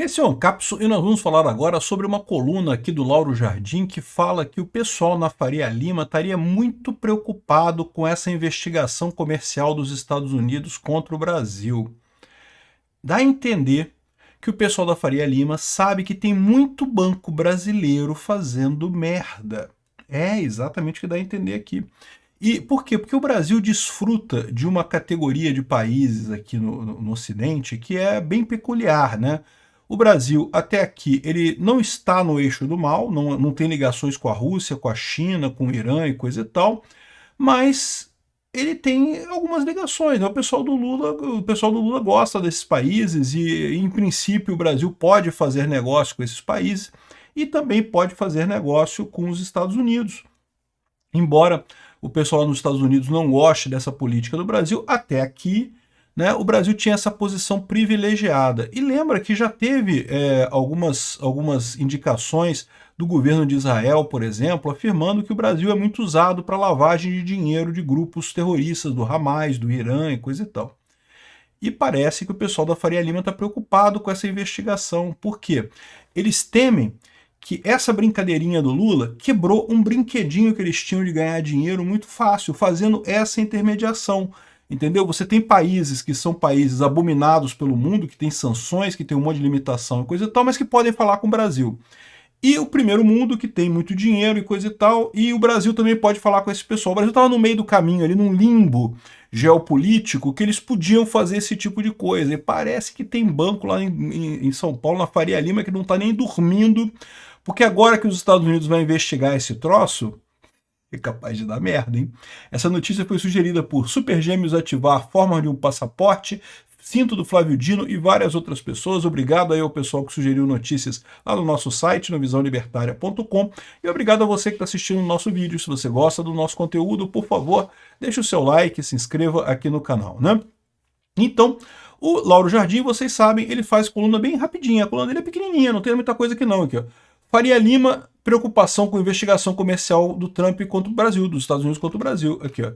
Esse é o Ancapso e nós vamos falar agora sobre uma coluna aqui do Lauro Jardim que fala que o pessoal na Faria Lima estaria muito preocupado com essa investigação comercial dos Estados Unidos contra o Brasil. Dá a entender que o pessoal da Faria Lima sabe que tem muito banco brasileiro fazendo merda. É exatamente o que dá a entender aqui. E por quê? Porque o Brasil desfruta de uma categoria de países aqui no Ocidente que é bem peculiar, né? O Brasil, até aqui, ele não está no eixo do mal, não tem ligações com a Rússia, com a China, com o Irã e coisa e tal, mas ele tem algumas ligações, né? O pessoal do Lula gosta desses países e, em princípio, o Brasil pode fazer negócio com esses países e também pode fazer negócio com os Estados Unidos. Embora o pessoal nos Estados Unidos não goste dessa política do Brasil, até aqui, né, o Brasil tinha essa posição privilegiada. E lembra que já teve algumas indicações do governo de Israel, por exemplo, afirmando que o Brasil é muito usado para lavagem de dinheiro de grupos terroristas do Hamas, do Irã e coisa e tal. E parece que o pessoal da Faria Lima está preocupado com essa investigação. Por quê? Eles temem que essa brincadeirinha do Lula quebrou um brinquedinho que eles tinham de ganhar dinheiro muito fácil, fazendo essa intermediação. Entendeu? Você tem países que são países abominados pelo mundo, que tem sanções, que tem um monte de limitação e coisa e tal, mas que podem falar com o Brasil. E o primeiro mundo, que tem muito dinheiro e coisa e tal, e o Brasil também pode falar com esse pessoal. O Brasil estava no meio do caminho, ali num limbo geopolítico, que eles podiam fazer esse tipo de coisa. E parece que tem banco lá em São Paulo, na Faria Lima, que não está nem dormindo, porque agora que os Estados Unidos vão investigar esse troço, é capaz de dar merda, hein? Essa notícia foi sugerida por Super Gêmeos Ativar, a forma de um passaporte, Cinto do Flávio Dino e várias outras pessoas. Obrigado aí ao pessoal que sugeriu notícias lá no nosso site, no visãolibertaria.com. E obrigado a você que está assistindo o nosso vídeo. Se você gosta do nosso conteúdo, por favor, deixe o seu like, se inscreva aqui no canal, né? Então, o Lauro Jardim, vocês sabem, ele faz coluna bem rapidinha. A coluna dele é pequenininha, não tem muita coisa aqui não. Aqui, ó. Faria Lima, preocupação com investigação comercial do Trump contra o Brasil, dos Estados Unidos contra o Brasil. Aqui, ó.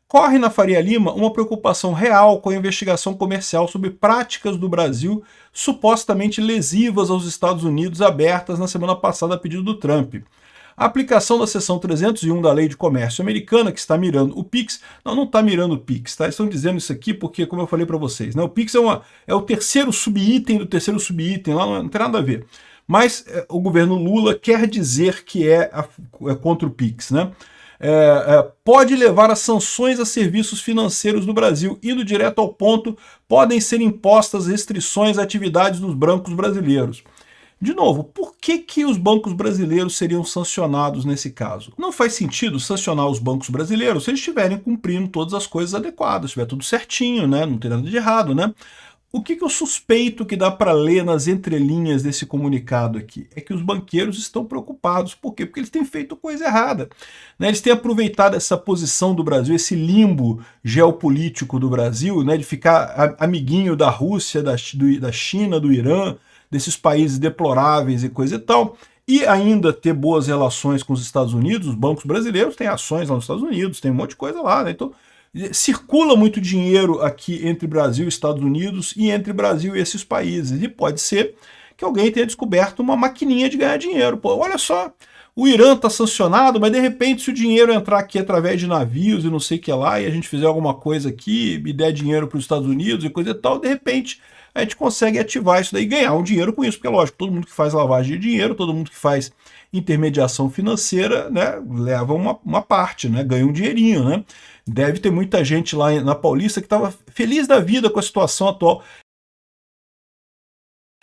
Corre na Faria Lima uma preocupação real com a investigação comercial sobre práticas do Brasil supostamente lesivas aos Estados Unidos abertas na semana passada a pedido do Trump. A aplicação da seção 301 da Lei de Comércio Americana, que está mirando o PIX, não está mirando o PIX, tá? Eles estão dizendo isso aqui porque, como eu falei para vocês, né, o PIX é o terceiro subitem do terceiro subitem, lá não tem nada a ver. Mas o governo Lula quer dizer que é contra o PIX, né? Pode levar a sanções a serviços financeiros no Brasil. Indo direto ao ponto, podem ser impostas restrições a atividades dos bancos brasileiros. De novo, por que os bancos brasileiros seriam sancionados nesse caso? Não faz sentido sancionar os bancos brasileiros se eles estiverem cumprindo todas as coisas adequadas, estiver tudo certinho, né? Não tem nada de errado, né? O que eu suspeito que dá para ler nas entrelinhas desse comunicado aqui? É que os banqueiros estão preocupados. Por quê? Porque eles têm feito coisa errada, né? Eles têm aproveitado essa posição do Brasil, esse limbo geopolítico do Brasil, né? De ficar amiguinho da Rússia, da China, do Irã, desses países deploráveis e coisa e tal, e ainda ter boas relações com os Estados Unidos. Os bancos brasileiros têm ações lá nos Estados Unidos, tem um monte de coisa lá, né? Então, circula muito dinheiro aqui entre Brasil e Estados Unidos e entre Brasil e esses países. E pode ser que alguém tenha descoberto uma maquininha de ganhar dinheiro. Pô, olha só, o Irã está sancionado, mas de repente se o dinheiro entrar aqui através de navios e não sei o que lá, e a gente fizer alguma coisa aqui e der dinheiro para os Estados Unidos e coisa e tal, de repente a gente consegue ativar isso daí e ganhar um dinheiro com isso. Porque, lógico, todo mundo que faz lavagem de dinheiro, todo mundo que faz intermediação financeira, né, leva uma parte, né, ganha um dinheirinho, né? Deve ter muita gente lá na Paulista que estava feliz da vida com a situação atual.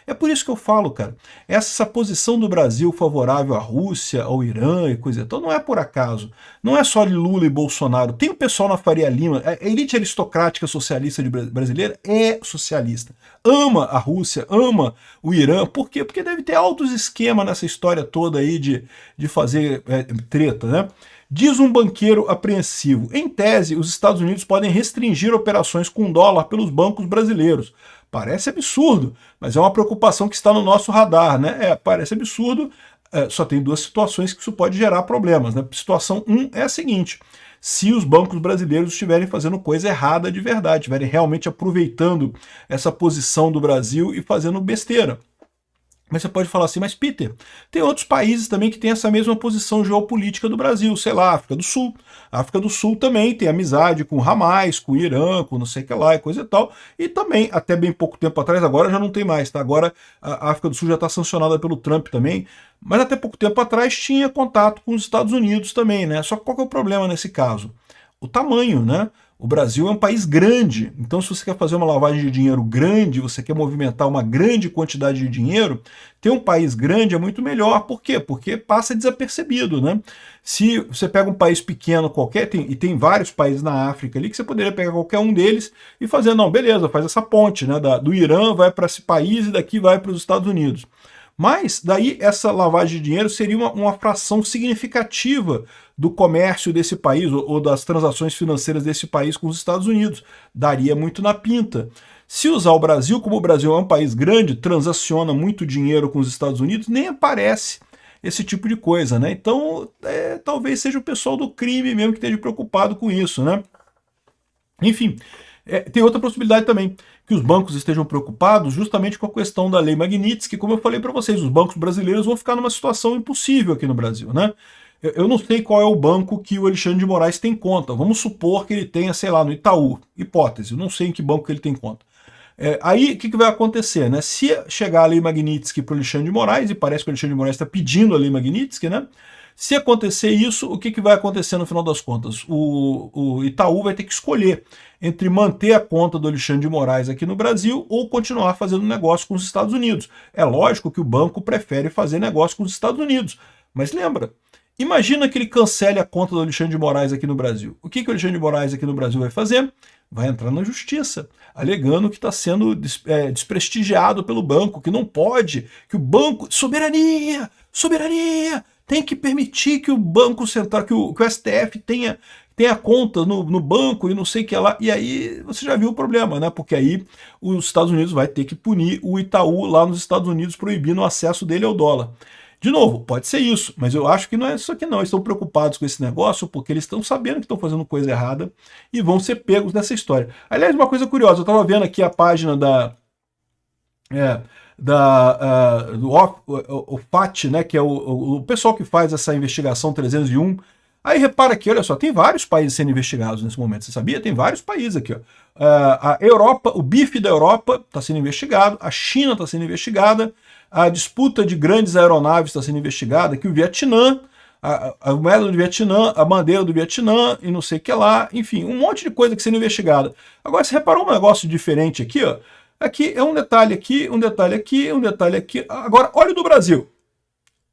É por isso que eu falo, cara, essa posição do Brasil favorável à Rússia, ao Irã e coisa e tal, não é por acaso. Não é só de Lula e Bolsonaro. Tem o pessoal na Faria Lima, a elite aristocrática socialista brasileira é socialista. Ama a Rússia, ama o Irã. Por quê? Porque deve ter altos esquemas nessa história toda aí de fazer treta, né? Diz um banqueiro apreensivo. Em tese, os Estados Unidos podem restringir operações com dólar pelos bancos brasileiros. Parece absurdo, mas é uma preocupação que está no nosso radar, né? Parece absurdo, só tem duas situações que isso pode gerar problemas, né? Situação 1 é a seguinte: se os bancos brasileiros estiverem fazendo coisa errada de verdade, estiverem realmente aproveitando essa posição do Brasil e fazendo besteira. Mas você pode falar assim, mas Peter, tem outros países também que têm essa mesma posição geopolítica do Brasil, sei lá, África do Sul. A África do Sul também tem amizade com o Hamas, com o Irã, com não sei o que lá e coisa e tal. E também, até bem pouco tempo atrás, agora já não tem mais, tá? Agora a África do Sul já está sancionada pelo Trump também. Mas até pouco tempo atrás tinha contato com os Estados Unidos também, né? Só que qual que é o problema nesse caso? O tamanho, né? O Brasil é um país grande, então se você quer fazer uma lavagem de dinheiro grande, você quer movimentar uma grande quantidade de dinheiro, ter um país grande é muito melhor. Por quê? Porque passa desapercebido, né? Se você pega um país pequeno qualquer, e tem vários países na África ali, que você poderia pegar qualquer um deles e fazer, não, beleza, faz essa ponte, né? Do Irã vai para esse país e daqui vai para os Estados Unidos. Mas daí essa lavagem de dinheiro seria uma fração significativa do comércio desse país ou das transações financeiras desse país com os Estados Unidos. Daria muito na pinta. Se usar o Brasil, como o Brasil é um país grande, transaciona muito dinheiro com os Estados Unidos, nem aparece esse tipo de coisa, né? Então, talvez seja o pessoal do crime mesmo que esteja preocupado com isso, né? Enfim, tem outra possibilidade também, que os bancos estejam preocupados justamente com a questão da lei Magnitsky, como eu falei para vocês, os bancos brasileiros vão ficar numa situação impossível aqui no Brasil, né? Eu não sei qual é o banco que o Alexandre de Moraes tem conta. Vamos supor que ele tenha, sei lá, no Itaú. Hipótese, eu não sei em que banco que ele tem conta. Aí, o que vai acontecer, né? Se chegar a lei Magnitsky para o Alexandre de Moraes, e parece que o Alexandre de Moraes está pedindo a lei Magnitsky, né? Se acontecer isso, o que vai acontecer no final das contas? O Itaú vai ter que escolher entre manter a conta do Alexandre de Moraes aqui no Brasil ou continuar fazendo negócio com os Estados Unidos. É lógico que o banco prefere fazer negócio com os Estados Unidos. Mas lembra, imagina que ele cancele a conta do Alexandre de Moraes aqui no Brasil. O que o Alexandre de Moraes aqui no Brasil vai fazer? Vai entrar na justiça, alegando que está sendo desprestigiado pelo banco, que não pode, que o banco... Soberania! Soberania! Tem que permitir que o Banco Central, que o STF tenha conta no banco e não sei o que lá. E aí você já viu o problema, né? Porque aí os Estados Unidos vai ter que punir o Itaú lá nos Estados Unidos, proibindo o acesso dele ao dólar. De novo, pode ser isso, mas eu acho que não é isso aqui não. Eles estão preocupados com esse negócio porque eles estão sabendo que estão fazendo coisa errada e vão ser pegos nessa história. Aliás, uma coisa curiosa, eu estava vendo aqui a página do OFAT, né, que é o pessoal que faz essa investigação 301. Aí repara aqui, olha só, tem vários países sendo investigados nesse momento, você sabia? Tem vários países aqui. Ó. A Europa, o BIF da Europa está sendo investigado, a China está sendo investigada, a disputa de grandes aeronaves está sendo investigada, aqui o Vietnã, a moeda do Vietnã, a bandeira do Vietnã e não sei o que lá, enfim, um monte de coisa que sendo investigada. Agora, você reparou um negócio diferente aqui, ó? Aqui é um detalhe aqui, um detalhe aqui, um detalhe aqui. Agora, olha o do Brasil.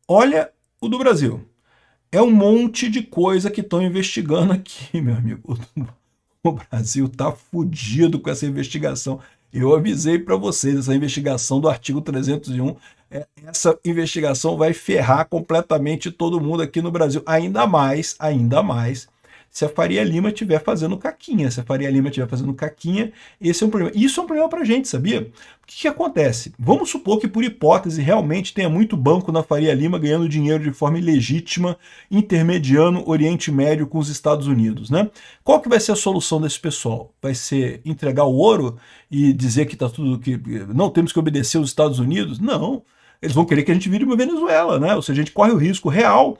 Olha o do Brasil. É um monte de coisa que estão investigando aqui, meu amigo. O Brasil tá fudido com essa investigação. Eu avisei para vocês, essa investigação do artigo 301, essa investigação vai ferrar completamente todo mundo aqui no Brasil. Ainda mais, se a Faria Lima estiver fazendo caquinha. Se a Faria Lima estiver fazendo caquinha, esse é um problema. Isso é um problema para a gente, sabia? O que acontece? Vamos supor que, por hipótese, realmente tenha muito banco na Faria Lima ganhando dinheiro de forma ilegítima, intermediando Oriente Médio com os Estados Unidos, né? Qual que vai ser a solução desse pessoal? Vai ser entregar o ouro e dizer que tá tudo que não temos que obedecer aos Estados Unidos? Não. Eles vão querer que a gente vire uma Venezuela, né? Ou seja, a gente corre o risco real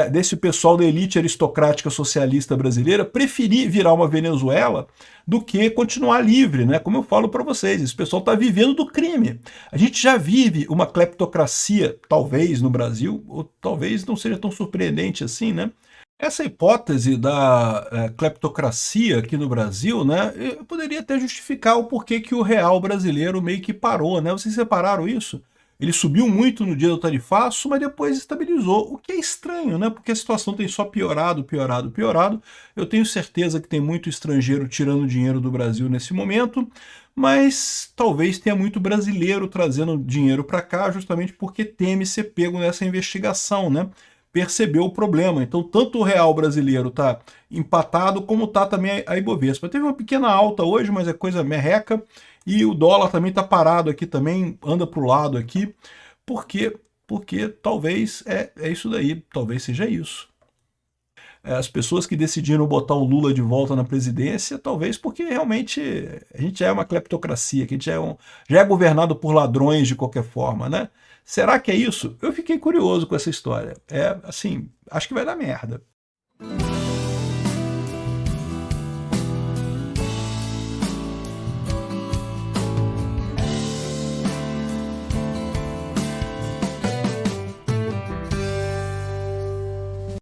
desse pessoal da elite aristocrática socialista brasileira preferir virar uma Venezuela do que continuar livre, né? Como eu falo para vocês, esse pessoal está vivendo do crime. A gente já vive uma cleptocracia, talvez no Brasil, ou talvez não seja tão surpreendente assim, né? Essa hipótese da cleptocracia aqui no Brasil, né, eu poderia até justificar o porquê que o real brasileiro meio que parou, né? Vocês separaram isso? Ele subiu muito no dia do tarifaço, mas depois estabilizou, o que é estranho, né? Porque a situação tem só piorado, piorado, piorado. Eu tenho certeza que tem muito estrangeiro tirando dinheiro do Brasil nesse momento, mas talvez tenha muito brasileiro trazendo dinheiro para cá justamente porque teme ser pego nessa investigação, né? Percebeu o problema. Então, tanto o real brasileiro está empatado, como está também a Ibovespa. Teve uma pequena alta hoje, mas é coisa merreca. E o dólar também está parado aqui, também anda para o lado aqui. Por quê? Porque talvez é isso daí, talvez seja isso. as pessoas que decidiram botar o Lula de volta na presidência, talvez porque realmente a gente já é uma cleptocracia, que a gente já é governado por ladrões de qualquer forma, né? Será que é isso? Eu fiquei curioso com essa história. Assim, acho que vai dar merda.